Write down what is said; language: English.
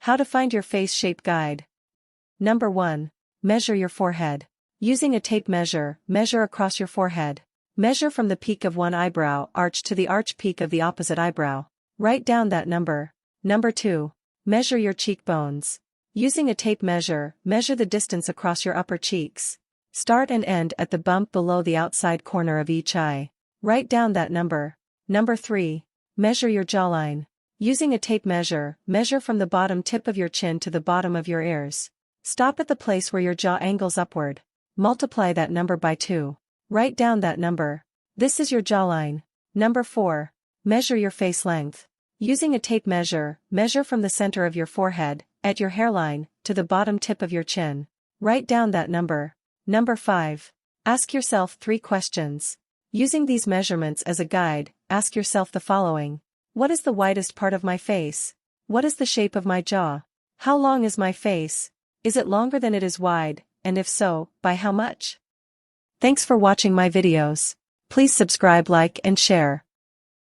How to find your face shape guide. Number 1. Measure your forehead. Using a tape measure, measure across your forehead. Measure from the peak of one eyebrow arch to the arch peak of the opposite eyebrow. Write down that number. Number 2. Measure your cheekbones. Using a tape measure, measure the distance across your upper cheeks. Start and end at the bump below the outside corner of each eye. Write down that number. Number 3. Measure your jawline. Using a tape measure, measure from the bottom tip of your chin to the bottom of your ears. Stop at the place where your jaw angles upward. Multiply that number by 2. Write down that number. This is your jawline. Number 4. Measure your face length. Using a tape measure, measure from the center of your forehead, at your hairline, to the bottom tip of your chin. Write down that number. Number 5. Ask yourself 3 questions. Using these measurements as a guide, ask yourself the following. What is the widest part of my face? What is the shape of my jaw? How long is my face? Is it longer than it is wide, and if so, by how much? Thanks for watching my videos. Please subscribe, like, and share.